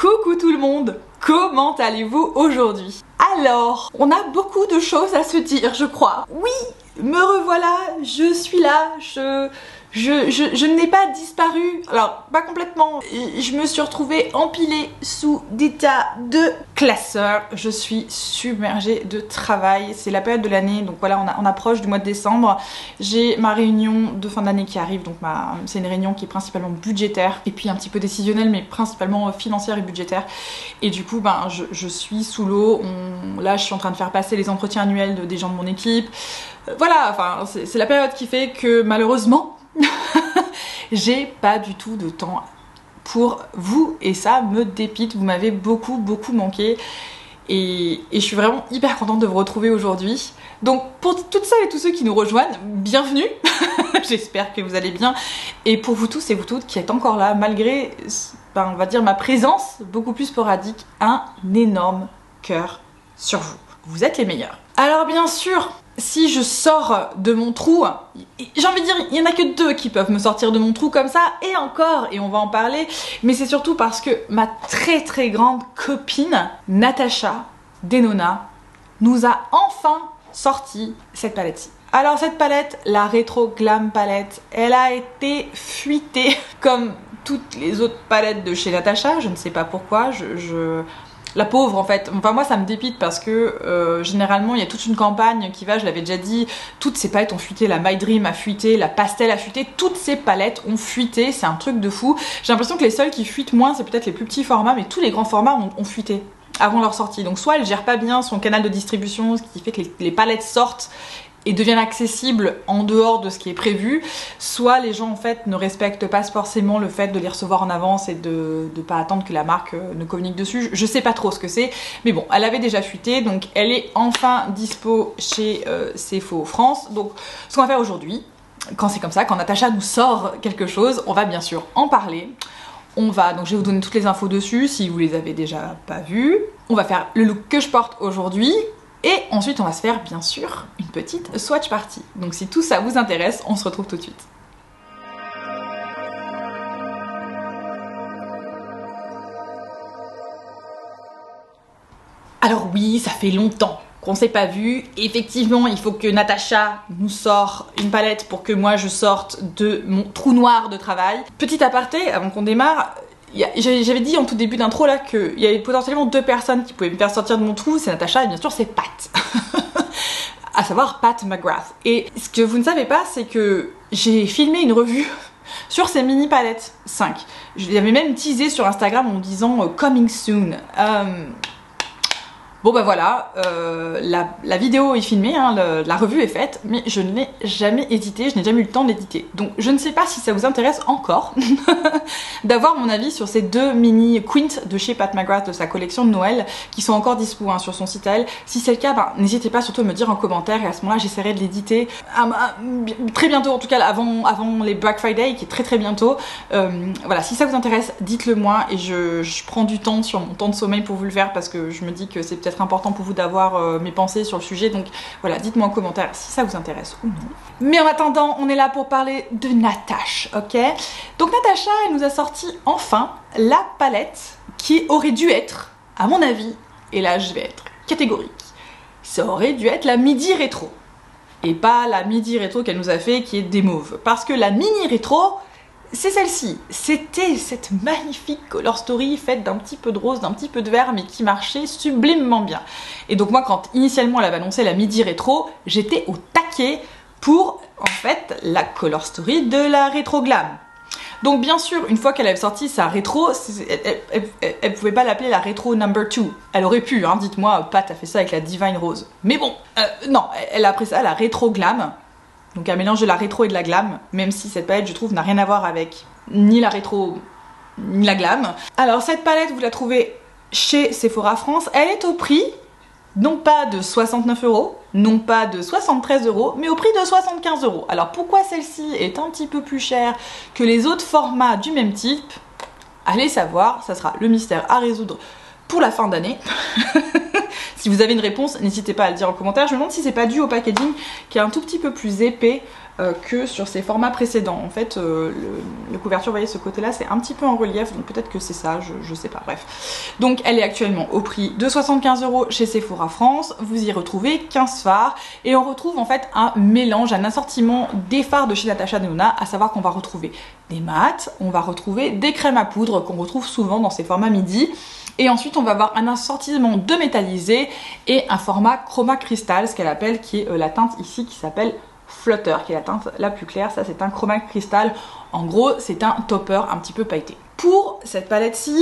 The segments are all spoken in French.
Coucou tout le monde, comment allez-vous aujourd'hui? Alors, on a beaucoup de choses à se dire, je crois. Oui, me revoilà, je suis là, je n'ai pas disparu. Alors, pas complètement. Je me suis retrouvée empilée sous des tas de classeurs. Je suis submergée de travail. C'est la période de l'année, donc voilà, on approche du mois de décembre. J'ai ma réunion de fin d'année qui arrive, donc c'est une réunion qui est principalement budgétaire et puis un petit peu décisionnelle, mais principalement financière et budgétaire. Et du coup, je suis sous l'eau. Là, je suis en train de faire passer les entretiens annuels des gens de mon équipe. Voilà, enfin, c'est la période qui fait que malheureusement, j'ai pas du tout de temps pour vous et ça me dépite. Vous m'avez beaucoup manqué et je suis vraiment hyper contente de vous retrouver aujourd'hui. Donc pour toutes celles et tous ceux qui nous rejoignent, bienvenue. J'espère que vous allez bien. Et pour vous tous et vous toutes qui êtes encore là malgré, on va dire, ma présence beaucoup plus sporadique, un énorme cœur sur vous. Vous êtes les meilleurs. Alors bien sûr, si je sors de mon trou, j'ai envie de dire, il n'y en a que deux qui peuvent me sortir de mon trou comme ça, et encore, et on va en parler, mais c'est surtout parce que ma très grande copine, Natacha Denona, nous a enfin sorti cette palette-ci. Alors cette palette, la Retro Glam palette, elle a été fuitée comme toutes les autres palettes de chez Natacha, je ne sais pas pourquoi, la pauvre en fait, enfin moi ça me dépite parce que généralement il y a toute une campagne qui va, je l'avais déjà dit, toutes ces palettes ont fuité, la My Dream a fuité, la Pastel a fuité, toutes ces palettes ont fuité, c'est un truc de fou. J'ai l'impression que les seuls qui fuitent moins c'est peut-être les plus petits formats, mais tous les grands formats ont fuité avant leur sortie. Donc soit elle gère pas bien son canal de distribution, ce qui fait que les palettes sortent et deviennent accessibles en dehors de ce qui est prévu, soit les gens en fait ne respectent pas forcément le fait de les recevoir en avance et de pas attendre que la marque ne communique dessus. Je sais pas trop ce que c'est, mais bon, elle avait déjà fuité, donc elle est enfin dispo chez CFO France. Donc ce qu'on va faire aujourd'hui, quand c'est comme ça, quand Natacha nous sort quelque chose, on va bien sûr en parler. Donc je vais vous donner toutes les infos dessus si vous les avez déjà pas vues. On va faire le look que je porte aujourd'hui. Et ensuite, on va se faire, bien sûr, une petite swatch party. Donc si tout ça vous intéresse, on se retrouve tout de suite. Alors oui, ça fait longtemps qu'on s'est pas vu. Effectivement, il faut que Natacha nous sorte une palette pour que moi je sorte de mon trou noir de travail. Petit aparté, avant qu'on démarre, j'avais dit en tout début d'intro là qu'il y avait potentiellement deux personnes qui pouvaient me faire sortir de mon trou, c'est Natacha et bien sûr c'est Pat. À savoir Pat McGrath. Et ce que vous ne savez pas, c'est que j'ai filmé une revue sur ces mini palettes 5. Je l'avais même teasé sur Instagram en disant coming soon. Bon bah voilà, la vidéo est filmée, hein, la revue est faite, mais je ne l'ai jamais éditée, je n'ai jamais eu le temps de l'éditer. Donc je ne sais pas si ça vous intéresse encore d'avoir mon avis sur ces deux mini Quint de chez Pat McGrath de sa collection de Noël qui sont encore dispo sur son site à elle. Si c'est le cas, n'hésitez pas surtout à me dire en commentaire et à ce moment-là j'essaierai de l'éditer très bientôt, en tout cas avant les Black Friday qui est très bientôt. Voilà, si ça vous intéresse, dites-le moi et je prends du temps sur mon temps de sommeil pour vous le faire parce que je me dis que c'est peut-être important pour vous d'avoir mes pensées sur le sujet, donc voilà, dites-moi en commentaire si ça vous intéresse ou non. Mais en attendant, on est là pour parler de Natacha, ok? Donc Natacha, elle nous a sorti enfin la palette qui aurait dû être, à mon avis, et là je vais être catégorique, ça aurait dû être la midi rétro. Et pas la midi rétro qu'elle nous a fait qui est des mauves. Parce que la mini rétro, c'est celle-ci. C'était cette magnifique color story faite d'un petit peu de rose, d'un petit peu de vert, mais qui marchait sublimement bien. Et donc moi, quand initialement elle avait annoncé la midi rétro, j'étais au taquet pour, en fait, la color story de la Retro Glam. Donc bien sûr, une fois qu'elle avait sorti sa rétro, elle pouvait pas l'appeler la rétro number 2. Elle aurait pu, hein, dites-moi, Pat a fait ça avec la Divine Rose. Mais bon, non, elle a appelé ça la Retro Glam. Donc un mélange de la rétro et de la glam, même si cette palette, je trouve, n'a rien à voir avec ni la rétro ni la glam. Alors cette palette, vous la trouvez chez Sephora France. Elle est au prix, non pas de 69 €, non pas de 73 €, mais au prix de 75 €. Alors pourquoi celle-ci est un petit peu plus chère que les autres formats du même type? Allez savoir, ça sera le mystère à résoudre pour la fin d'année. Si vous avez une réponse, n'hésitez pas à le dire en commentaire. Je me demande si c'est pas dû au packaging qui est un tout petit peu plus épais que sur ses formats précédents. En fait, la couverture, vous voyez, ce côté-là, c'est un petit peu en relief, donc peut-être que c'est ça, je sais pas, bref. Donc elle est actuellement au prix de 75 € chez Sephora France. Vous y retrouvez 15 fards et on retrouve en fait un mélange, un assortiment des fards de chez Natasha Denona, à savoir qu'on va retrouver des mats, on va retrouver des crèmes à poudre qu'on retrouve souvent dans ces formats midi. Et ensuite on va avoir un assortiment de métallisé et un format chroma crystal, ce qu'elle appelle, qui est la teinte ici qui s'appelle Flutter, qui est la teinte la plus claire. Ça c'est un chroma crystal, en gros c'est un topper un petit peu pailleté. Pour cette palette-ci,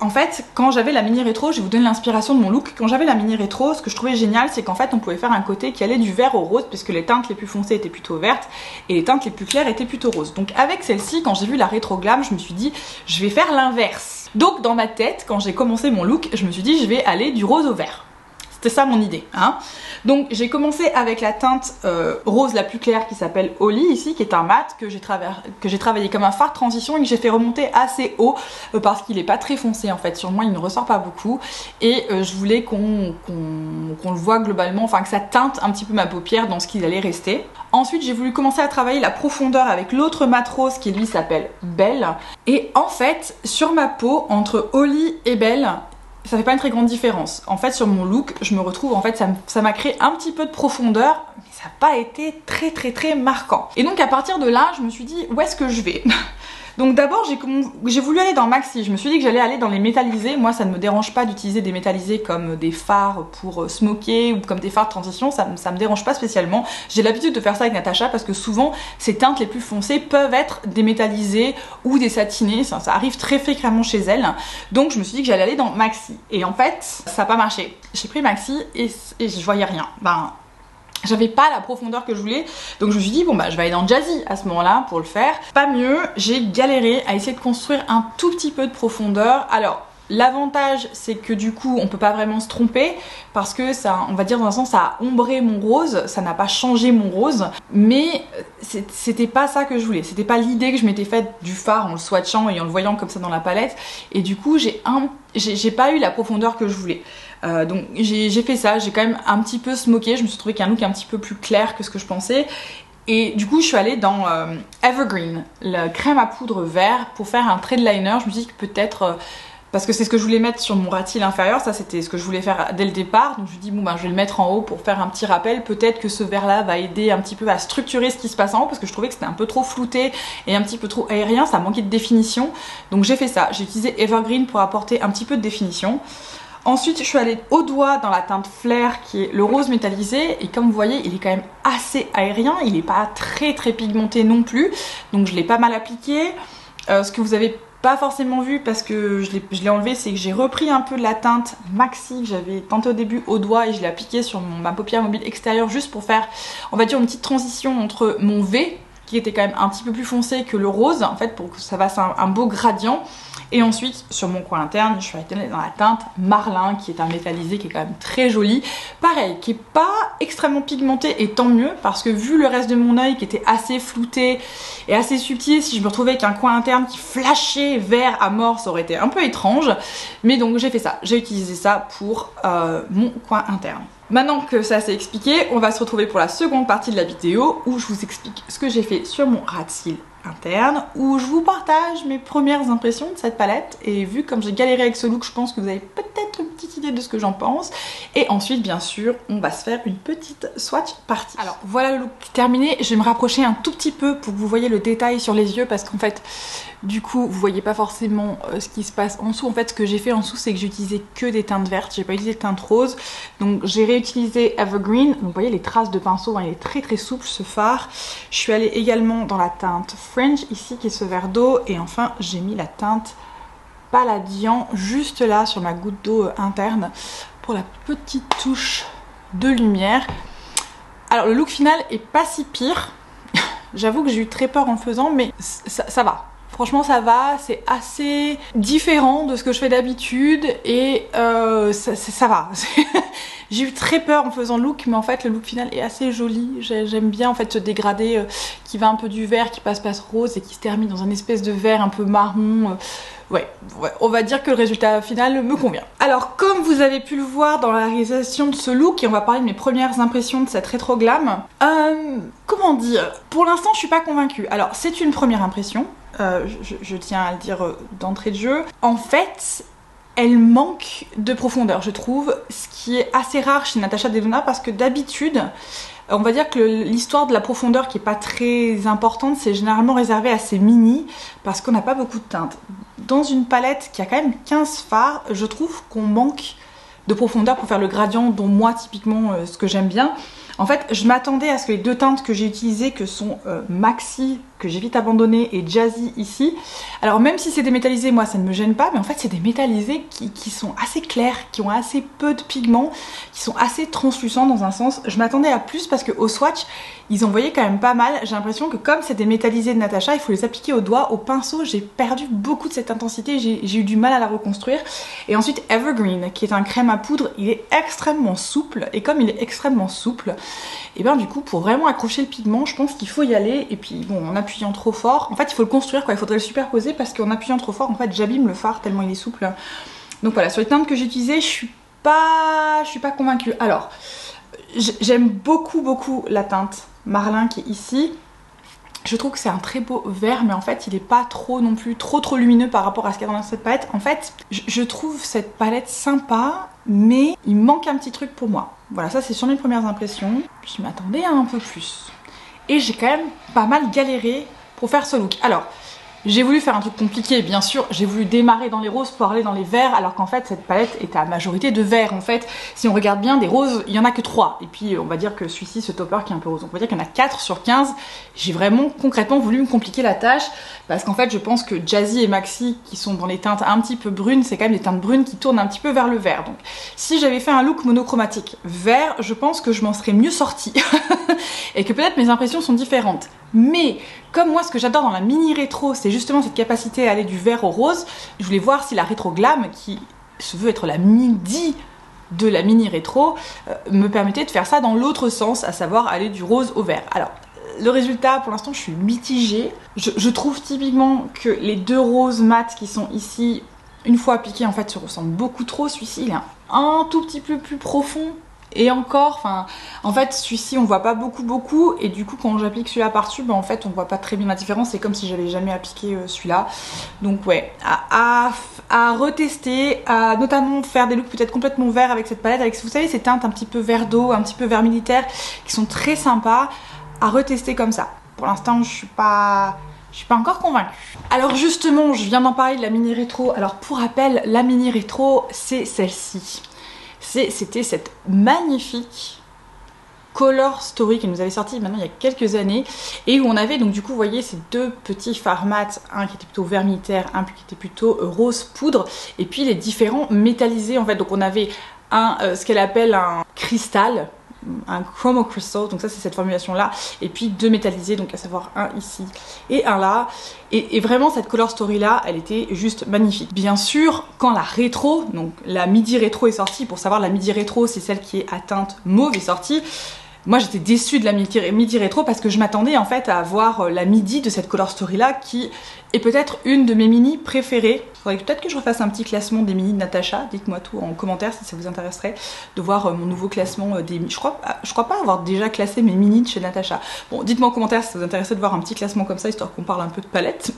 en fait, quand j'avais la mini rétro, je vais vous donner l'inspiration de mon look. Quand j'avais la mini rétro, ce que je trouvais génial, c'est qu'en fait, on pouvait faire un côté qui allait du vert au rose, puisque les teintes les plus foncées étaient plutôt vertes et les teintes les plus claires étaient plutôt roses. Donc avec celle-ci, quand j'ai vu la rétro glam, je me suis dit, je vais faire l'inverse. Donc dans ma tête, quand j'ai commencé mon look, je me suis dit, je vais aller du rose au vert. C'était ça mon idée, hein. Donc j'ai commencé avec la teinte rose la plus claire qui s'appelle Holly ici, qui est un mat que j'ai travaillé comme un fard de transition et que j'ai fait remonter assez haut parce qu'il n'est pas très foncé en fait. Sur moi il ne ressort pas beaucoup et je voulais qu'on le voit globalement, enfin que ça teinte un petit peu ma paupière dans ce qu'il allait rester. Ensuite j'ai voulu commencer à travailler la profondeur avec l'autre mat rose qui lui s'appelle Belle. Et en fait sur ma peau, entre Holly et Belle, ça fait pas une très grande différence. En fait sur mon look, je me retrouve, en fait ça m'a créé un petit peu de profondeur, mais ça n'a pas été très marquant. Et donc à partir de là, je me suis dit où est-ce que je vais. Donc d'abord j'ai voulu aller dans Maxi, je me suis dit que j'allais aller dans les métallisés. Moi ça ne me dérange pas d'utiliser des métallisés comme des fards pour smoker ou comme des fards de transition, ça me dérange pas spécialement. J'ai l'habitude de faire ça avec Natasha parce que souvent ces teintes les plus foncées peuvent être des métallisés ou des satinés, ça arrive très fréquemment chez elle. Donc je me suis dit que j'allais aller dans Maxi et en fait ça n'a pas marché. J'ai pris Maxi et je voyais rien. J'avais pas la profondeur que je voulais, donc je me suis dit bon bah je vais aller dans Jazzy à ce moment-là pour le faire. Pas mieux, j'ai galéré à essayer de construire un tout petit peu de profondeur. Alors l'avantage c'est que du coup on peut pas vraiment se tromper parce que ça, on va dire dans un sens, ça a ombré mon rose, ça n'a pas changé mon rose, mais c'était pas ça que je voulais, c'était pas l'idée que je m'étais faite du fard en le swatchant et en le voyant comme ça dans la palette, et du coup j'ai pas eu la profondeur que je voulais. Donc j'ai fait ça, j'ai quand même un petit peu smoké, je me suis trouvé qu'un look un petit peu plus clair que ce que je pensais. Et du coup je suis allée dans Evergreen, la crème à poudre vert, pour faire un trait de liner. Je me suis dit que peut-être, parce que c'est ce que je voulais mettre sur mon ras de cils inférieur, ça c'était ce que je voulais faire dès le départ. Donc je me suis dit bon bah je vais le mettre en haut pour faire un petit rappel. Peut-être que ce vert là va aider un petit peu à structurer ce qui se passe en haut, parce que je trouvais que c'était un peu trop flouté et un petit peu trop aérien, ça manquait de définition. Donc j'ai fait ça, j'ai utilisé Evergreen pour apporter un petit peu de définition. Ensuite, je suis allée au doigt dans la teinte Flair qui est le rose métallisé, et comme vous voyez, il est quand même assez aérien, il n'est pas très pigmenté non plus, donc je l'ai pas mal appliqué. Ce que vous avez pas forcément vu parce que je l'ai enlevé, c'est que j'ai repris un peu de la teinte Maxi que j'avais teinté au début au doigt et je l'ai appliqué sur ma paupière mobile extérieure juste pour faire, on va dire, une petite transition entre mon V qui était quand même un petit peu plus foncé que le rose, en fait, pour que ça fasse un beau gradient. Et ensuite, sur mon coin interne, je suis allée dans la teinte Marlin, qui est un métallisé qui est quand même très joli. Pareil, qui est pas extrêmement pigmenté, et tant mieux, parce que vu le reste de mon œil qui était assez flouté et assez subtil, si je me retrouvais avec un coin interne qui flashait vert à mort, ça aurait été un peu étrange. Mais donc j'ai fait ça, j'ai utilisé ça pour mon coin interne. Maintenant que ça s'est expliqué, on va se retrouver pour la seconde partie de la vidéo où je vous explique ce que j'ai fait sur mon ras de cils interne, où je vous partage mes premières impressions de cette palette. Et vu comme j'ai galéré avec ce look, je pense que vous avez peut-être une petite idée de ce que j'en pense. Et ensuite, bien sûr, on va se faire une petite swatch partie. Alors voilà le look terminé, je vais me rapprocher un tout petit peu pour que vous voyez le détail sur les yeux, parce qu'en fait, du coup, vous voyez pas forcément ce qui se passe en dessous. En fait, ce que j'ai fait en dessous, c'est que j'ai utilisé que des teintes vertes, j'ai pas utilisé de teintes roses. Donc j'ai réutilisé Evergreen. Donc vous voyez les traces de pinceau, hein, il est très souple ce fard. Je suis allée également dans la teinte Fringe ici, qui est ce vert d'eau. Et enfin, j'ai mis la teinte Palladian juste là sur ma goutte d'eau interne pour la petite touche de lumière. Alors le look final est pas si pire. J'avoue que j'ai eu très peur en le faisant, mais ça va. Franchement ça va, c'est assez différent de ce que je fais d'habitude et ça va. J'ai eu très peur en faisant le look, mais en fait le look final est assez joli. J'aime bien en fait ce dégradé qui va un peu du vert, qui passe rose et qui se termine dans un espèce de vert un peu marron. Ouais, on va dire que le résultat final me convient. Alors comme vous avez pu le voir dans la réalisation de ce look, et on va parler de mes premières impressions de cette rétro glam, comment dire, pour l'instant je suis pas convaincue. Alors c'est une première impression, je tiens à le dire d'entrée de jeu. En fait, elle manque de profondeur, je trouve, ce qui est assez rare chez Natasha Denona parce que d'habitude, on va dire que l'histoire de la profondeur qui est pas très importante, c'est généralement réservé à ces mini parce qu'on n'a pas beaucoup de teintes. Dans une palette qui a quand même 15 fards, je trouve qu'on manque de profondeur pour faire le gradient dont moi typiquement ce que j'aime bien. En fait, je m'attendais à ce que les deux teintes que j'ai utilisées, que sont Maxi, que j'ai vite abandonné, et Jazzy ici, alors même si c'est des métallisés, moi ça ne me gêne pas, mais en fait c'est des métallisés qui sont assez clairs, qui ont assez peu de pigments, qui sont assez translucents dans un sens. Je m'attendais à plus parce qu'au swatch, ils envoyaient quand même pas mal. J'ai l'impression que comme c'est des métallisés de Natasha, il faut les appliquer au doigt, au pinceau. J'ai perdu beaucoup de cette intensité, j'ai eu du mal à la reconstruire. Et ensuite Evergreen, qui est un crème à poudre, il est extrêmement souple, et comme il est extrêmement souple, et bien du coup pour vraiment accrocher le pigment, je pense qu'il faut y aller. Et puis bon, en appuyant trop fort, en fait il faut le construire quoi, il faudrait le superposer parce qu'en appuyant trop fort, en fait j'abîme le fard tellement il est souple. Donc voilà, sur les teintes que j'ai utilisées, je suis pas convaincue. Alors j'aime beaucoup la teinte Marlin qui est ici. Je trouve que c'est un très beau vert, mais en fait il est pas trop non plus trop lumineux par rapport à ce qu'il y a dans cette palette. En fait je trouve cette palette sympa, mais il manque un petit truc pour moi. Voilà, ça c'est sur mes premières impressions. Je m'attendais à un peu plus. Et j'ai quand même pas mal galéré pour faire ce look. Alors, j'ai voulu faire un truc compliqué, bien sûr, j'ai voulu démarrer dans les roses pour aller dans les verts, alors qu'en fait cette palette est à majorité de verts. En fait, si on regarde bien, des roses, il y en a que 3. Et puis on va dire que celui-ci, ce topper qui est un peu rose, donc on va dire qu'il y en a 4 sur 15. J'ai vraiment concrètement voulu me compliquer la tâche, parce qu'en fait je pense que Jazzy et Maxi, qui sont dans les teintes un petit peu brunes, c'est quand même des teintes brunes qui tournent un petit peu vers le vert. Donc si j'avais fait un look monochromatique vert, je pense que je m'en serais mieux sortie. Et que peut-être mes impressions sont différentes. Mais comme moi ce que j'adore dans la mini rétro, c'est justement cette capacité à aller du vert au rose, je voulais voir si la rétro glam, qui se veut être la midi de la mini rétro, me permettait de faire ça dans l'autre sens, à savoir aller du rose au vert. Alors le résultat, pour l'instant je suis mitigée. Je trouve typiquement que les deux roses mat qui sont ici, une fois appliqués, en fait se ressemblent beaucoup trop. Celui-ci il est un tout petit peu plus profond. Et encore, enfin, en fait, celui-ci on voit pas beaucoup, et du coup, quand j'applique celui-là par-dessus, ben, en fait, on voit pas très bien la différence. C'est comme si j'avais jamais appliqué celui-là. Donc, ouais, à retester, à notamment faire des looks peut-être complètement verts avec cette palette, avec, vous savez, ces teintes un petit peu vert d'eau, un petit peu vert militaire, qui sont très sympas, à retester comme ça. Pour l'instant, je suis pas encore convaincue. Alors justement, je viens d'en parler de la mini rétro. Alors pour rappel, la mini rétro, c'est celle-ci. C'était cette magnifique Color Story qui nous avait sorti maintenant il y a quelques années, et où on avait donc du coup, vous voyez, ces deux petits fards mat, un qui était plutôt vert militaire, un qui était plutôt rose poudre, et puis les différents métallisés en fait. Donc on avait ce qu'elle appelle un cristal, un chromo crystal, donc ça c'est cette formulation là, et puis deux métallisés, donc à savoir un ici et un là, et vraiment cette color story là, elle était juste magnifique. Bien sûr, quand la rétro, donc la midi rétro est sortie, pour savoir la midi rétro c'est celle qui est à teinte mauve, est sortie, moi j'étais déçue de la midi rétro parce que je m'attendais en fait à avoir la midi de cette color story là qui est peut-être une de mes mini préférées. Il faudrait peut-être que je refasse un petit classement des mini de Natasha, dites-moi tout en commentaire si ça vous intéresserait de voir mon nouveau classement des mini. Je crois pas avoir déjà classé mes mini de chez Natasha. Bon, dites-moi en commentaire si ça vous intéressait de voir un petit classement comme ça, histoire qu'on parle un peu de palette,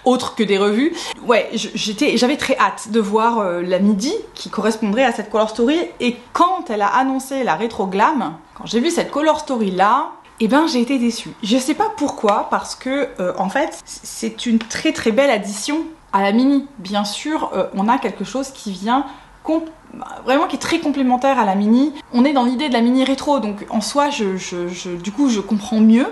autre que des revues. Ouais, j'avais très hâte de voir la midi qui correspondrait à cette color story, et quand elle a annoncé la rétro glam, quand j'ai vu cette color story là, eh ben j'ai été déçue. Je sais pas pourquoi, parce que en fait c'est une très belle addition à la mini. Bien sûr, on a quelque chose qui vient vraiment qui est très complémentaire à la mini. On est dans l'idée de la mini rétro, donc en soi du coup je comprends mieux.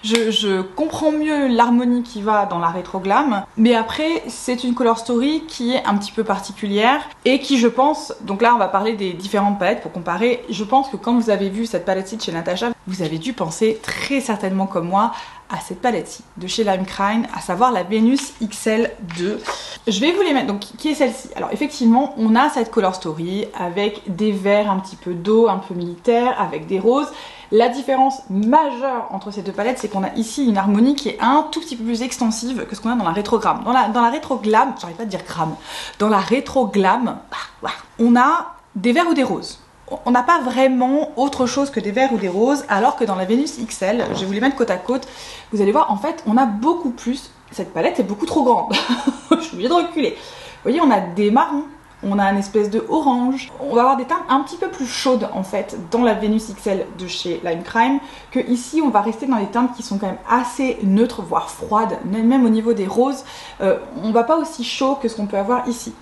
Je comprends mieux l'harmonie qui va dans la rétro glam, mais après c'est une color story qui est un petit peu particulière et qui, je pense, donc là on va parler des différentes palettes pour comparer. Je pense que quand vous avez vu cette palette-ci de chez Natasha, vous avez dû penser très certainement comme moi à cette palette-ci de chez Lime Crime, à savoir la Venus XL2. Je vais vous les mettre, donc qui est celle-ci. Alors effectivement on a cette color story avec des verts un petit peu d'eau, un peu militaire, avec des roses. La différence majeure entre ces deux palettes, c'est qu'on a ici une harmonie qui est un tout petit peu plus extensive que ce qu'on a dans la Retro Glam. Dans la Retro Glam, j'arrive pas à dire gramme, dans la Retro Glam, on a des verts ou des roses. On n'a pas vraiment autre chose que des verts ou des roses, alors que dans la Venus XL, je vais vous les mettre côte à côte, vous allez voir, en fait, on a beaucoup plus, cette palette est beaucoup trop grande, je suis obligée de reculer. Vous voyez, on a des marrons, on a une espèce de orange, on va avoir des teintes un petit peu plus chaudes en fait dans la Venus XL de chez Lime Crime, que ici on va rester dans des teintes qui sont quand même assez neutres, voire froides, même au niveau des roses, on va pas aussi chaud que ce qu'on peut avoir ici.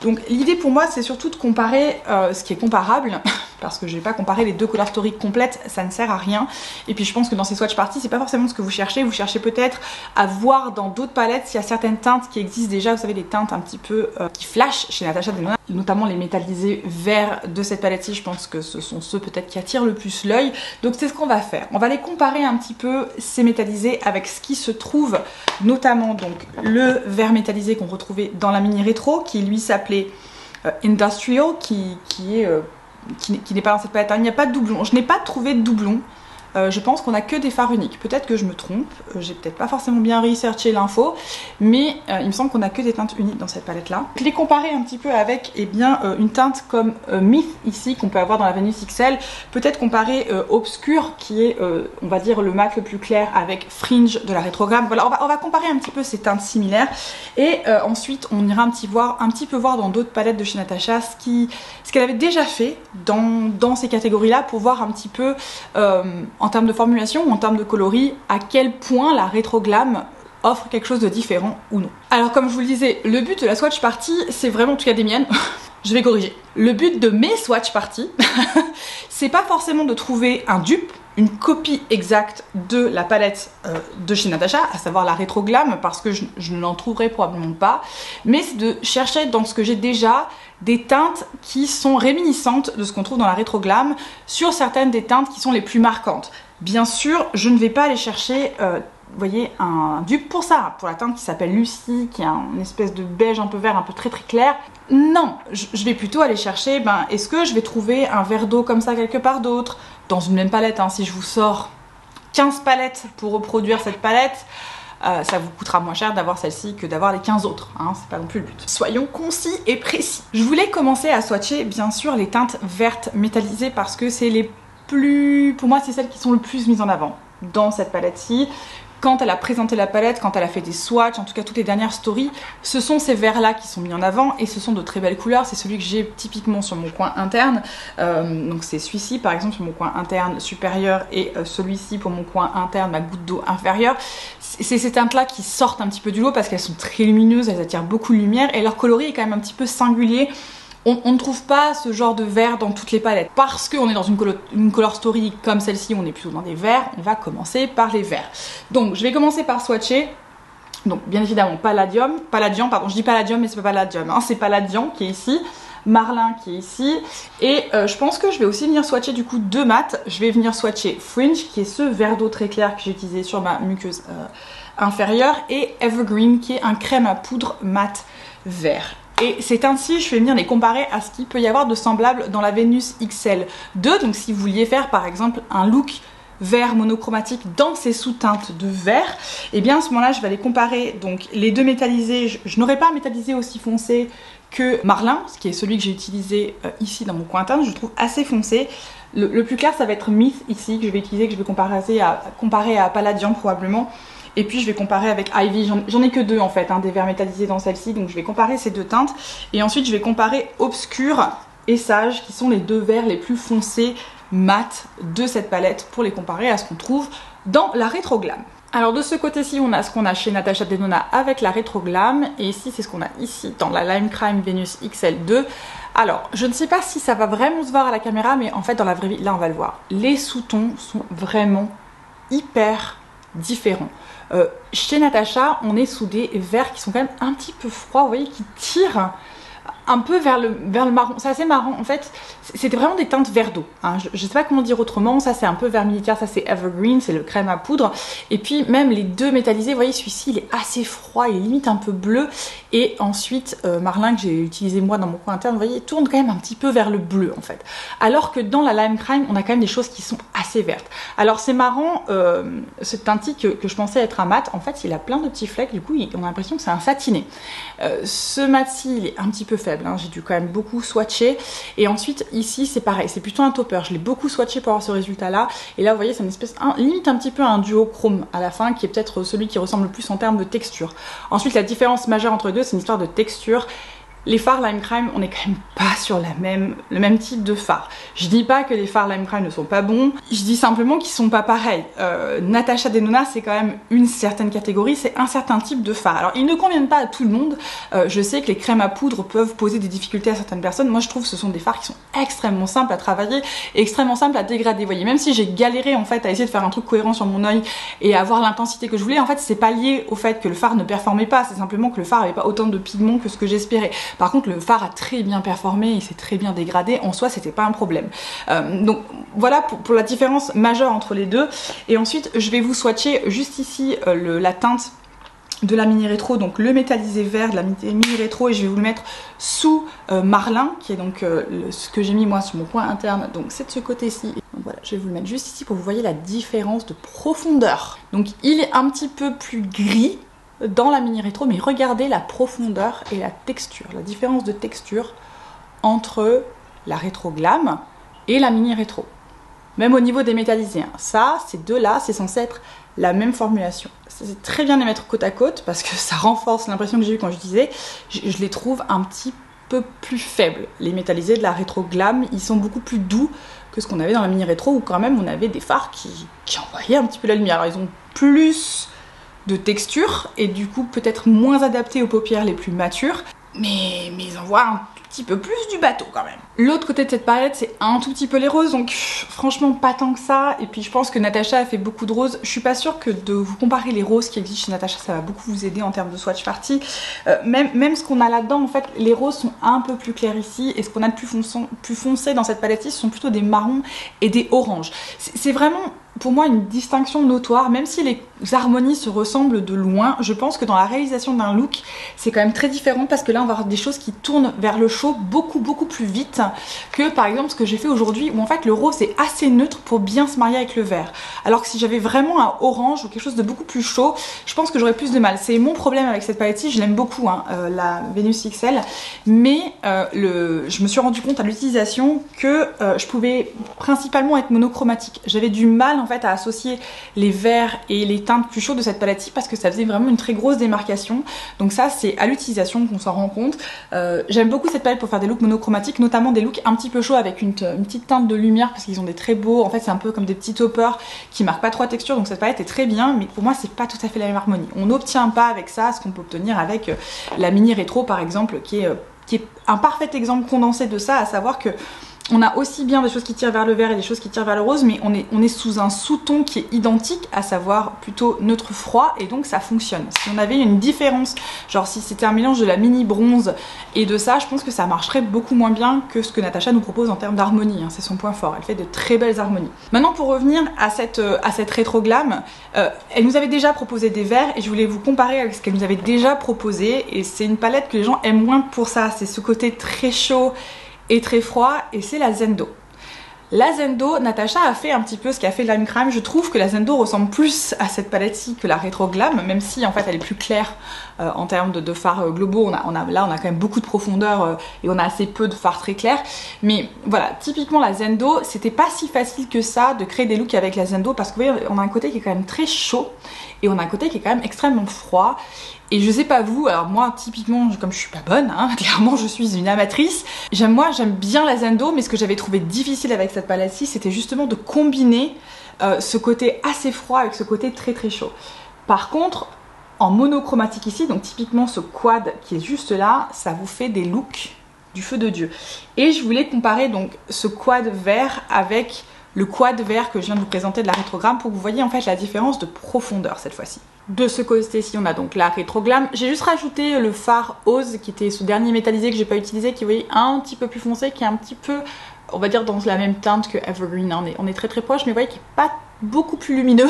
Donc l'idée pour moi c'est surtout de comparer ce qui est comparable, parce que je vais pas comparer les deux color story complètes, ça ne sert à rien, et puis je pense que dans ces swatch parties c'est pas forcément ce que vous cherchez peut-être à voir dans d'autres palettes s'il y a certaines teintes qui existent déjà, vous savez des teintes un petit peu qui flashent chez Natasha Denona, notamment les métallisés verts de cette palette-ci, je pense que ce sont ceux peut-être qui attirent le plus l'œil, donc c'est ce qu'on va faire, on va les comparer un petit peu ces métallisés avec ce qui se trouve, notamment donc le vert métallisé qu'on retrouvait dans la mini rétro, qui lui s'appelait Industrial, qui n'est pas dans cette palette, il n'y a pas de doublon, je n'ai pas trouvé de doublon. Je pense qu'on a que des fards uniques, peut-être que je me trompe, j'ai peut-être pas forcément bien researché l'info, mais il me semble qu'on a que des teintes uniques dans cette palette là. Je l'ai comparé un petit peu avec une teinte comme Myth ici qu'on peut avoir dans la Venus XL, peut-être comparé Obscure qui est on va dire le mat le plus clair avec Fringe de la Retro Glam. Voilà, on va comparer un petit peu ces teintes similaires et ensuite on ira un petit peu voir dans d'autres palettes de chez Natasha ce qu'elle avait déjà fait dans ces catégories là pour voir un petit peu en termes de formulation ou en termes de coloris, à quel point la Retro Glam offre quelque chose de différent ou non. Alors comme je vous le disais, le but de la swatch party, c'est vraiment, en tout cas des miennes, je vais corriger. Le but de mes swatch parties, c'est pas forcément de trouver un dupe, une copie exacte de la palette de chez Natasha, à savoir la Retro Glam, parce que je ne l'en trouverai probablement pas, mais c'est de chercher dans ce que j'ai déjà des teintes qui sont réminiscentes de ce qu'on trouve dans la Retro Glam sur certaines des teintes qui sont les plus marquantes. Bien sûr, je ne vais pas aller chercher vous voyez, un dupe pour ça, pour la teinte qui s'appelle Lucie, qui a une espèce de beige un peu vert, un peu très clair. Non, je vais plutôt aller chercher, est-ce que je vais trouver un verre d'eau comme ça quelque part d'autre, dans une même palette, hein, si je vous sors 15 palettes pour reproduire cette palette, ça vous coûtera moins cher d'avoir celle-ci que d'avoir les 15 autres, hein, c'est pas non plus le but. Soyons concis et précis. Je voulais commencer à swatcher, bien sûr, les teintes vertes métallisées parce que c'est les plus... Pour moi, c'est celles qui sont le plus mises en avant dans cette palette-ci. Quand elle a présenté la palette, quand elle a fait des swatchs, en tout cas toutes les dernières stories, ce sont ces verts-là qui sont mis en avant et ce sont de très belles couleurs. C'est celui que j'ai typiquement sur mon coin interne. Donc c'est celui-ci par exemple sur mon coin interne supérieur et celui-ci pour mon coin interne, ma goutte d'eau inférieure. C'est ces teintes-là qui sortent un petit peu du lot parce qu'elles sont très lumineuses, elles attirent beaucoup de lumière et leur coloris est quand même un petit peu singulier. On ne trouve pas ce genre de vert dans toutes les palettes. Parce qu'on est dans une color story comme celle-ci, on est plutôt dans des verts, on va commencer par les verts. Donc je vais commencer par swatcher. Donc bien évidemment Palladium, pardon, je dis Palladium mais c'est pas Palladium, hein, c'est Palladian qui est ici, Marlin qui est ici, et je pense que je vais aussi venir swatcher du coup deux mats. Je vais venir swatcher Fringe qui est ce vert d'eau très clair que j'ai utilisé sur ma muqueuse inférieure, et Evergreen qui est un crème à poudre mat vert. Et c'est ainsi, je vais venir les comparer à ce qu'il peut y avoir de semblable dans la Venus XL 2. Donc si vous vouliez faire par exemple un look vert monochromatique dans ces sous-teintes de vert, et bien à ce moment-là je vais les comparer. Donc les deux métallisés, je n'aurai pas un métallisé aussi foncé que Marlin, ce qui est celui que j'ai utilisé ici dans mon coin interne, je le trouve assez foncé. Le plus clair ça va être Myth ici, que je vais utiliser, que je vais comparer à Palladium probablement. Et puis je vais comparer avec Ivy, j'en ai que deux en fait, hein, des verts métallisés dans celle-ci, donc je vais comparer ces deux teintes. Et ensuite je vais comparer Obscure et Sage, qui sont les deux verts les plus foncés mat de cette palette, pour les comparer à ce qu'on trouve dans la Retro Glam. Alors de ce côté-ci, on a ce qu'on a chez Natasha Denona avec la Retro Glam, et ici c'est ce qu'on a ici dans la Lime Crime Venus XL 2. Alors, je ne sais pas si ça va vraiment se voir à la caméra, mais en fait dans la vraie vie, là on va le voir. Les sous-tons sont vraiment hyper différents. Chez Natasha, on est sous des verts qui sont quand même un petit peu froids, vous voyez, qui tirent un peu vers le marron. C'est assez marrant. En fait, c'était vraiment des teintes vert d'eau. Hein. Je sais pas comment dire autrement. Ça, c'est un peu vert militaire. Ça, c'est Evergreen. C'est le crème à poudre. Et puis, même les deux métallisés, vous voyez, celui-ci, il est assez froid. Il est limite un peu bleu. Et ensuite, Marlin, que j'ai utilisé moi dans mon coin interne, vous voyez, tourne quand même un petit peu vers le bleu, en fait. Alors que dans la Lime Crime, on a quand même des choses qui sont assez vertes. Alors, c'est marrant, ce teintis que je pensais être un mat, en fait, il a plein de petits flecks. Du coup, on a l'impression que c'est un satiné. Ce mat-ci, il est un petit peu faible. Hein, j'ai dû quand même beaucoup swatcher. Et ensuite, ici, c'est pareil, c'est plutôt un topper. Je l'ai beaucoup swatché pour avoir ce résultat-là. Et là, vous voyez, c'est une espèce, limite un petit peu un duo chrome à la fin, qui est peut-être celui qui ressemble le plus en termes de texture. Ensuite, la différence majeure entre les deux, c'est une histoire de texture. Les fards Lime Crime, on n'est quand même pas sur le même type de fard. Je dis pas que les fards Lime Crime ne sont pas bons, je dis simplement qu'ils sont pas pareils. Natasha Denona, c'est quand même une certaine catégorie, c'est un certain type de fard. Alors, ils ne conviennent pas à tout le monde. Je sais que les crèmes à poudre peuvent poser des difficultés à certaines personnes. Moi, je trouve que ce sont des fards qui sont extrêmement simples à travailler et extrêmement simples à dégrader. Vous voyez, même si j'ai galéré en fait à essayer de faire un truc cohérent sur mon œil et avoir l'intensité que je voulais, en fait, c'est pas lié au fait que le fard ne performait pas, c'est simplement que le fard avait pas autant de pigments que ce que j'espérais. Par contre, le fard a très bien performé et s'est très bien dégradé. En soi, c'était pas un problème. Donc voilà pour la différence majeure entre les deux. Et ensuite, je vais vous swatcher juste ici la teinte de la mini rétro, donc le métallisé vert de la mini rétro, et je vais vous le mettre sous Marlin, qui est donc ce que j'ai mis moi sur mon coin interne, donc c'est de ce côté-ci. Donc voilà, je vais vous le mettre juste ici pour que vous voyez la différence de profondeur. Donc il est un petit peu plus gris dans la mini rétro, mais regardez la profondeur et la texture, la différence de texture entre la rétro glam et la mini rétro. Même au niveau des métallisés, hein. Ça, ces deux-là, c'est censé être la même formulation. C'est très bien de les mettre côte à côte parce que ça renforce l'impression que j'ai eue quand je disais, je les trouve un petit peu plus faibles. Les métallisés de la rétro glam, ils sont beaucoup plus doux que ce qu'on avait dans la mini rétro, où quand même on avait des fards qui envoyaient un petit peu la lumière. Alors ils ont plus de texture et du coup peut-être moins adapté aux paupières les plus matures, mais ils envoient un petit peu plus du bateau quand même. L'autre côté de cette palette, c'est un tout petit peu les roses, donc franchement pas tant que ça. Et puis je pense que Natasha a fait beaucoup de roses. Je suis pas sûre que de vous comparer les roses qui existent chez Natasha, ça va beaucoup vous aider en termes de swatch party. Même ce qu'on a là-dedans, en fait, les roses sont un peu plus claires ici, et ce qu'on a de plus foncé dans cette palette-ci, ce sont plutôt des marrons et des oranges. C'est vraiment pour moi une distinction notoire, même si les harmonies se ressemblent de loin. Je pense que dans la réalisation d'un look, c'est quand même très différent, parce que là on va avoir des choses qui tournent vers le chaud beaucoup plus vite que par exemple ce que j'ai fait aujourd'hui, où en fait le rose est assez neutre pour bien se marier avec le vert. Alors que si j'avais vraiment un orange ou quelque chose de beaucoup plus chaud, je pense que j'aurais plus de mal. C'est mon problème avec cette palette-ci, je l'aime beaucoup, hein, la Venus XL, mais je me suis rendu compte à l'utilisation que je pouvais principalement être monochromatique. J'avais du mal en fait à associer les verts et les teintes plus chaudes de cette palette-ci, parce que ça faisait vraiment une très grosse démarcation. Donc ça, c'est à l'utilisation qu'on s'en rend compte. J'aime beaucoup cette palette pour faire des looks monochromatiques, notamment des looks un petit peu chauds avec une petite teinte de lumière, parce qu'ils ont des très beaux, en fait c'est un peu comme des petits toppers qui marquent pas trop la texture, donc cette palette est très bien, mais pour moi c'est pas tout à fait la même harmonie. On n'obtient pas avec ça ce qu'on peut obtenir avec la mini rétro par exemple, qui est un parfait exemple condensé de ça, à savoir que on a aussi bien des choses qui tirent vers le vert et des choses qui tirent vers le rose, mais on est sous un sous-ton qui est identique, à savoir plutôt neutre froid, et donc ça fonctionne. Si on avait une différence, genre si c'était un mélange de la mini bronze et de ça, je pense que ça marcherait beaucoup moins bien que ce que Natasha nous propose en termes d'harmonie, hein. C'est son point fort, elle fait de très belles harmonies. Maintenant, pour revenir à cette rétro glam, elle nous avait déjà proposé des verts, et je voulais vous comparer avec ce qu'elle nous avait déjà proposé, et c'est une palette que les gens aiment moins pour ça, c'est ce côté très chaud et très froid, et c'est la Zendo. La Zendo, Natasha a fait un petit peu ce qu'a fait Lime Crime. Je trouve que la Zendo ressemble plus à cette palette-ci que la Retro Glam, même si en fait elle est plus claire en termes de fards globaux. Là on a quand même beaucoup de profondeur et on a assez peu de fards très clairs. Mais voilà, typiquement la Zendo, c'était pas si facile que ça de créer des looks avec la Zendo, parce que vous voyez, on a un côté qui est quand même très chaud et on a un côté qui est quand même extrêmement froid. Et je sais pas vous, alors moi typiquement, comme je suis pas bonne, hein, clairement je suis une amatrice, j'aime bien la Zendo, mais ce que j'avais trouvé difficile avec cette palette-ci, c'était justement de combiner ce côté assez froid avec ce côté très chaud. Par contre, en monochromatique ici, donc typiquement ce quad qui est juste là, ça vous fait des looks du feu de Dieu. Et je voulais comparer donc ce quad vert avec le quad vert que je viens de vous présenter de la rétrogramme, pour que vous voyez en fait la différence de profondeur cette fois-ci. De ce côté-ci, on a donc la Retro Glam. J'ai juste rajouté le fard Ose, qui était ce dernier métallisé que j'ai pas utilisé, qui est un petit peu plus foncé, qui est un petit peu, on va dire, dans la même teinte que Evergreen. Hein. On est très très proche, mais vous voyez qu'il n'est pas beaucoup plus lumineux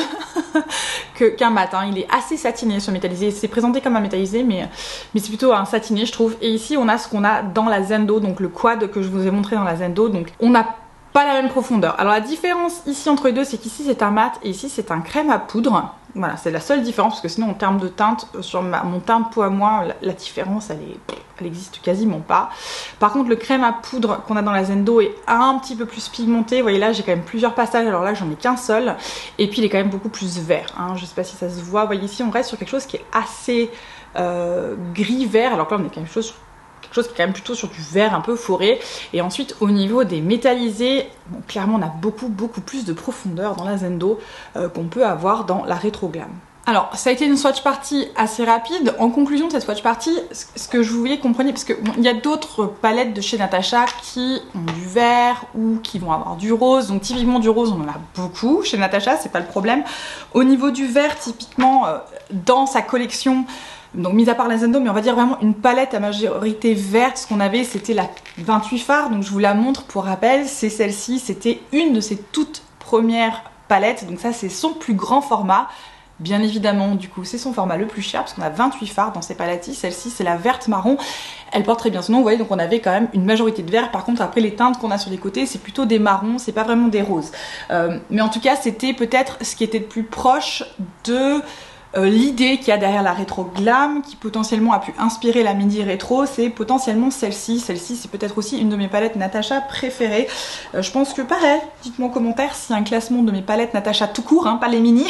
qu'un mat. Hein. Il est assez satiné ce métallisé. C'est présenté comme un métallisé, mais c'est plutôt un satiné, je trouve. Et ici, on a ce qu'on a dans la Zendo, donc le quad que je vous ai montré dans la Zendo. Donc on n'a pas la même profondeur. Alors la différence ici entre les deux, c'est qu'ici c'est un mat et ici c'est un crème à poudre. Voilà, c'est la seule différence, parce que sinon en termes de teinte, sur mon teint de peau à moi, la différence elle existe quasiment pas. Par contre le crème à poudre qu'on a dans la Zendo est un petit peu plus pigmenté. Vous voyez là j'ai quand même plusieurs passages, alors là j'en ai qu'un seul. Et puis il est quand même beaucoup plus vert, hein. Je sais pas si ça se voit. Vous voyez ici on reste sur quelque chose qui est assez gris-vert, alors que là on est quand même quelque chose qui est quand même plutôt sur du vert un peu forêt. Et ensuite au niveau des métallisés, bon, clairement on a beaucoup plus de profondeur dans la Zendo qu'on peut avoir dans la Retro Glam. Alors ça a été une swatch party assez rapide. En conclusion de cette swatch party, ce que je voulais comprendre, parce qu'il y a d'autres palettes de chez Natasha qui ont du vert ou qui vont avoir du rose. Donc typiquement du rose on en a beaucoup chez Natasha, c'est pas le problème. Au niveau du vert, typiquement dans sa collection, donc mis à part la Zendo, mais on va dire vraiment une palette à majorité verte, ce qu'on avait c'était la 28 Fard, donc je vous la montre pour rappel, c'est celle-ci, c'était une de ses toutes premières palettes, donc ça c'est son plus grand format. Bien évidemment, du coup, c'est son format le plus cher parce qu'on a 28 fards dans ces palettes-ci. Celle-ci, c'est la verte marron. Elle porte très bien son nom, vous voyez, donc on avait quand même une majorité de vert. Par contre, après, les teintes qu'on a sur les côtés, c'est plutôt des marrons, c'est pas vraiment des roses. Mais en tout cas, c'était peut-être ce qui était le plus proche de l'idée qu'il y a derrière la Retro Glam, qui potentiellement a pu inspirer la midi rétro, c'est potentiellement celle-ci. Celle-ci, c'est peut-être aussi une de mes palettes Natasha préférées. Je pense que pareil, dites-moi en commentaire s'il y a un classement de mes palettes Natasha tout court, hein, pas les mini.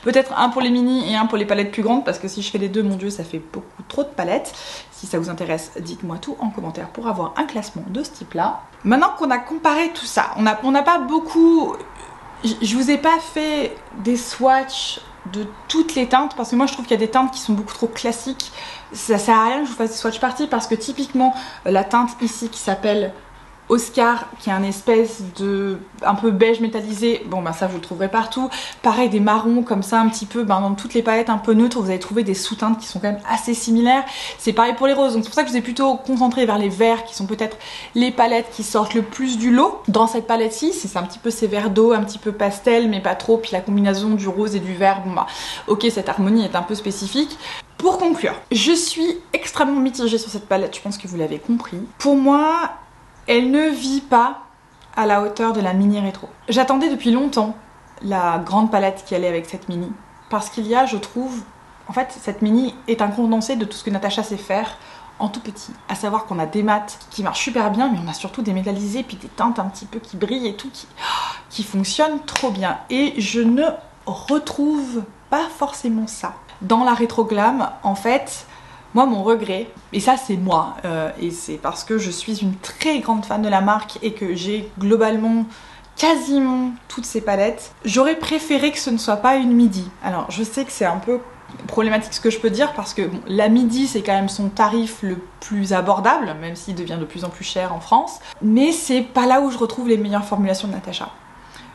Peut-être un pour les mini et un pour les palettes plus grandes, parce que si je fais les deux, mon dieu, ça fait beaucoup trop de palettes. Si ça vous intéresse, dites-moi tout en commentaire pour avoir un classement de ce type-là. Maintenant qu'on a comparé tout ça, on n'a pas beaucoup... Je vous ai pas fait des swatchs de toutes les teintes, parce que moi je trouve qu'il y a des teintes qui sont beaucoup trop classiques. Ça sert à rien que je vous fasse des swatch party, parce que typiquement la teinte ici qui s'appelle Oscar, qui est un espèce de un peu beige métallisé, bon bah ça vous le trouverez partout. Pareil, des marrons comme ça un petit peu, dans toutes les palettes un peu neutres vous allez trouver des sous-teintes qui sont quand même assez similaires. C'est pareil pour les roses, donc c'est pour ça que je vous ai plutôt concentré vers les verts, qui sont peut-être les palettes qui sortent le plus du lot dans cette palette-ci. C'est un petit peu ces verts d'eau, un petit peu pastel mais pas trop, puis la combinaison du rose et du vert, bon bah ok, cette harmonie est un peu spécifique. Pour conclure, je suis extrêmement mitigée sur cette palette, je pense que vous l'avez compris. Pour moi, elle ne vit pas à la hauteur de la mini rétro. J'attendais depuis longtemps la grande palette qui allait avec cette mini, parce qu'il y a, je trouve, en fait cette mini est un condensé de tout ce que Natasha sait faire en tout petit. À savoir qu'on a des mats qui marchent super bien, mais on a surtout des métallisés, puis des teintes un petit peu qui brillent et tout, qui fonctionnent trop bien. Et je ne retrouve pas forcément ça dans la Retro Glam. En fait, moi, mon regret, et ça c'est moi, et c'est parce que je suis une très grande fan de la marque et que j'ai globalement quasiment toutes ces palettes, j'aurais préféré que ce ne soit pas une midi. Alors je sais que c'est un peu problématique ce que je peux dire, parce que bon, la midi c'est quand même son tarif le plus abordable, même s'il devient de plus en plus cher en France, mais c'est pas là où je retrouve les meilleures formulations de Natasha.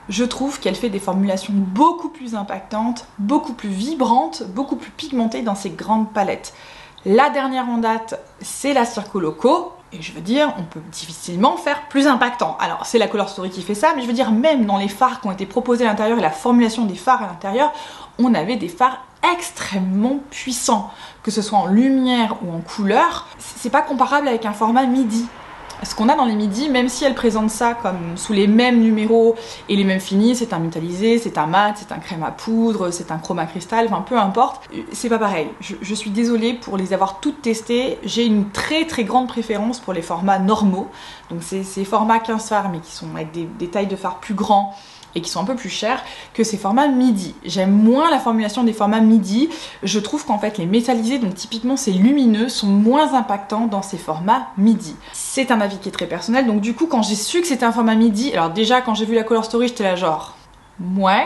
Je trouve qu'elle fait des formulations beaucoup plus impactantes, beaucoup plus vibrantes, beaucoup plus pigmentées dans ses grandes palettes. La dernière en date, c'est la Circo Loco, et je veux dire, on peut difficilement faire plus impactant. Alors, c'est la Color Story qui fait ça, mais je veux dire, même dans les fards qui ont été proposés à l'intérieur et la formulation des fards à l'intérieur, on avait des fards extrêmement puissants, que ce soit en lumière ou en couleur. C'est pas comparable avec un format midi. Ce qu'on a dans les midis, même si elle présente ça comme sous les mêmes numéros et les mêmes finis, c'est un métallisé, c'est un mat, c'est un crème à poudre, c'est un chroma cristal, enfin peu importe, c'est pas pareil. Je suis désolée pour les avoir toutes testées, j'ai une très grande préférence pour les formats normaux, donc c'est ces formats 15 fards mais qui sont avec des tailles de fards plus grands et qui sont un peu plus chers que ces formats midi. J'aime moins la formulation des formats midi. Je trouve qu'en fait les métallisés, donc typiquement ces lumineux, sont moins impactants dans ces formats midi. C'est un avis qui est très personnel, donc du coup quand j'ai su que c'était un format midi, alors déjà quand j'ai vu la Color Story j'étais là genre ouais.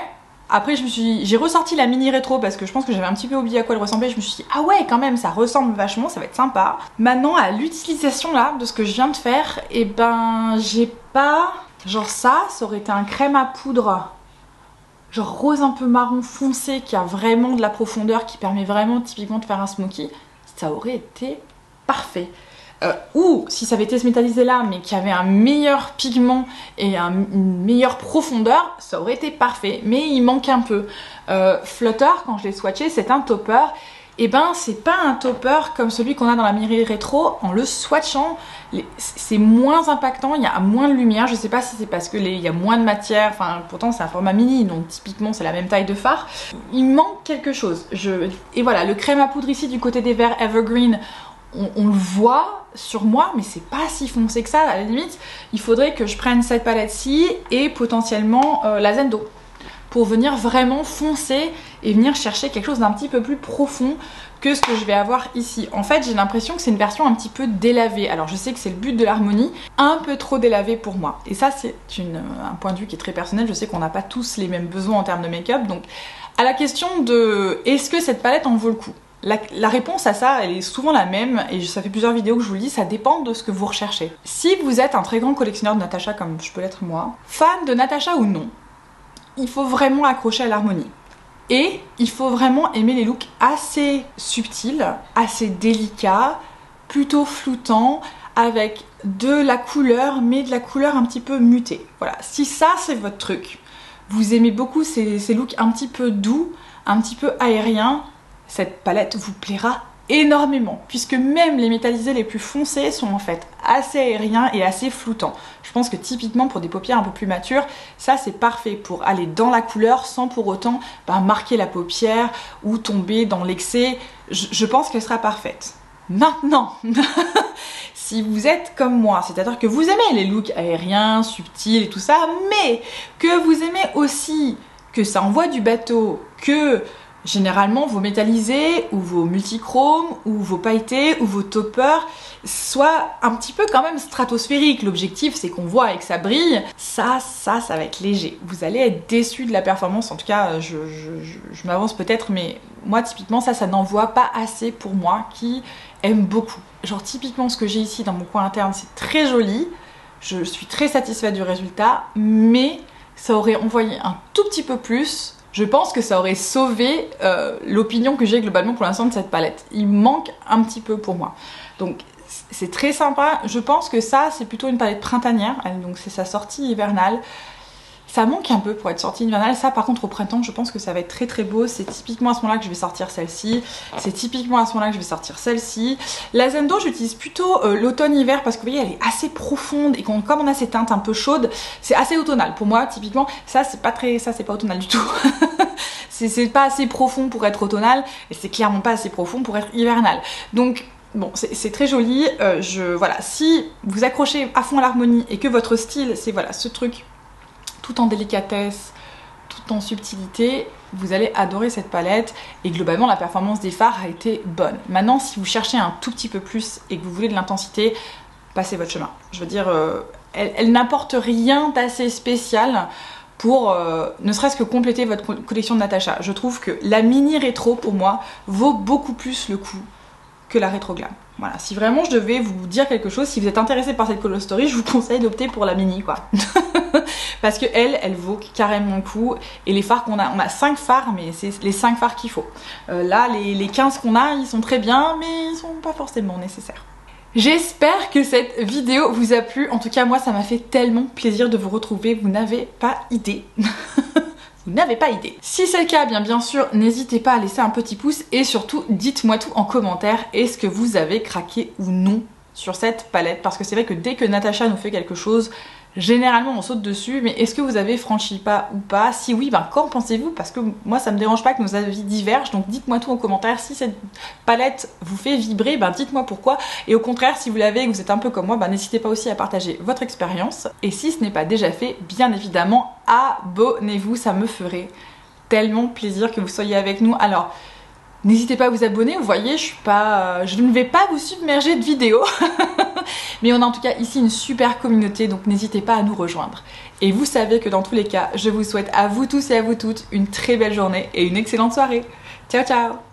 Après j'ai ressorti la mini rétro parce que je pense que j'avais un petit peu oublié à quoi elle ressemblait. Je me suis dit ah ouais quand même ça ressemble vachement, ça va être sympa. Maintenant à l'utilisation là de ce que je viens de faire, et ben j'ai pas... Genre ça aurait été un crème à poudre genre rose un peu marron foncé qui a vraiment de la profondeur, qui permet vraiment typiquement de faire un smoky, ça aurait été parfait. Ou si ça avait été ce métallisé là mais qui avait un meilleur pigment et une meilleure profondeur, ça aurait été parfait, mais il manque un peu. Flutter, quand je l'ai swatché, c'est un topper, et ben c'est pas un topper comme celui qu'on a dans la Miri Retro. En le swatchant, c'est moins impactant, il y a moins de lumière. Je sais pas si c'est parce que il y a moins de matière, enfin pourtant c'est un format mini donc typiquement c'est la même taille de fard. Il manque quelque chose. Et voilà, le crème à poudre ici du côté des verres Evergreen, on le voit sur moi, mais c'est pas si foncé que ça. À la limite, il faudrait que je prenne cette palette-ci et potentiellement la Zendo pour venir vraiment foncer et venir chercher quelque chose d'un petit peu plus profond que ce que je vais avoir ici. En fait, j'ai l'impression que c'est une version un petit peu délavée. Alors, je sais que c'est le but de l'harmonie, un peu trop délavée pour moi. Et ça, c'est un point de vue qui est très personnel. Je sais qu'on n'a pas tous les mêmes besoins en termes de make-up. Donc, à la question de est-ce que cette palette en vaut le coup ? La réponse à ça, elle est souvent la même, et ça fait plusieurs vidéos que je vous le dis, ça dépend de ce que vous recherchez. Si vous êtes un très grand collectionneur de Natasha, comme je peux l'être moi, fan de Natasha ou non, il faut vraiment accrocher à l'harmonie. Et il faut vraiment aimer les looks assez subtils, assez délicats, plutôt floutants, avec de la couleur, mais de la couleur un petit peu mutée. Voilà, si ça c'est votre truc, vous aimez beaucoup ces looks un petit peu doux, un petit peu aériens, cette palette vous plaira énormément, puisque même les métallisés les plus foncés sont en fait assez aériens et assez floutants. Je pense que typiquement pour des paupières un peu plus matures, ça c'est parfait pour aller dans la couleur sans pour autant marquer la paupière ou tomber dans l'excès. Je pense qu'elle sera parfaite. Maintenant, si vous êtes comme moi, c'est-à-dire que vous aimez les looks aériens, subtils et tout ça, mais que vous aimez aussi que ça envoie du bateau, que généralement vos métallisés ou vos multichromes ou vos pailletés ou vos toppers soient un petit peu quand même stratosphériques. L'objectif c'est qu'on voit et que ça brille. Ça va être léger. Vous allez être déçus de la performance. En tout cas, je m'avance peut-être, mais moi typiquement ça n'envoie pas assez pour moi qui aime beaucoup. Genre typiquement ce que j'ai ici dans mon coin interne, c'est très joli. Je suis très satisfaite du résultat, mais ça aurait envoyé un tout petit peu plus. Je pense que ça aurait sauvé l'opinion que j'ai globalement pour l'instant de cette palette. Il manque un petit peu pour moi. Donc c'est très sympa. Je pense que ça c'est plutôt une palette printanière. Donc c'est sa sortie hivernale. Ça manque un peu pour être sortie hivernale. Ça par contre au printemps je pense que ça va être très très beau. C'est typiquement à ce moment-là que je vais sortir celle-ci. C'est typiquement à ce moment-là que je vais sortir celle-ci. La Zendo j'utilise plutôt l'automne-hiver parce que vous voyez elle est assez profonde et comme on a ces teintes un peu chaudes, c'est assez automnal. Pour moi typiquement ça c'est pas automnal du tout. c'est pas assez profond pour être automnal et c'est clairement pas assez profond pour être hivernal. Donc bon, c'est très joli. Voilà, si vous accrochez à fond à l'harmonie et que votre style c'est voilà ce truc tout en délicatesse, tout en subtilité, vous allez adorer cette palette et globalement la performance des fards a été bonne. Maintenant si vous cherchez un tout petit peu plus et que vous voulez de l'intensité, passez votre chemin. Je veux dire, elle n'apporte rien d'assez spécial pour ne serait-ce que compléter votre collection de Natasha. Je trouve que la mini rétro pour moi vaut beaucoup plus le coup que la rétro glam. Voilà, si vraiment je devais vous dire quelque chose, si vous êtes intéressé par cette color story, je vous conseille d'opter pour la mini quoi. Parce que elle vaut carrément le coup. Et les fards qu'on a, on a 5 fards, mais c'est les 5 fards qu'il faut. Là, les 15 qu'on a, ils sont très bien, mais ils sont pas forcément nécessaires. J'espère que cette vidéo vous a plu. En tout cas, moi, ça m'a fait tellement plaisir de vous retrouver. Vous n'avez pas idée. Vous n'avez pas idée. Si c'est le cas, bien sûr, n'hésitez pas à laisser un petit pouce et surtout, dites-moi tout en commentaire. Est-ce que vous avez craqué ou non sur cette palette? Parce que c'est vrai que dès que Natasha nous fait quelque chose, généralement on saute dessus, mais est-ce que vous avez franchi pas ou pas? Si oui, qu'en pensez-vous? Parce que moi ça me dérange pas que nos avis divergent, donc dites-moi tout en commentaire. Si cette palette vous fait vibrer, dites-moi pourquoi. Et au contraire, si vous l'avez et que vous êtes un peu comme moi, n'hésitez pas aussi à partager votre expérience. Et si ce n'est pas déjà fait, bien évidemment, abonnez-vous, ça me ferait tellement plaisir que vous soyez avec nous. Alors, n'hésitez pas à vous abonner, vous voyez, je ne vais pas vous submerger de vidéos. Mais on a en tout cas ici une super communauté, donc n'hésitez pas à nous rejoindre. Et vous savez que dans tous les cas, je vous souhaite à vous tous et à vous toutes une très belle journée et une excellente soirée. Ciao ciao!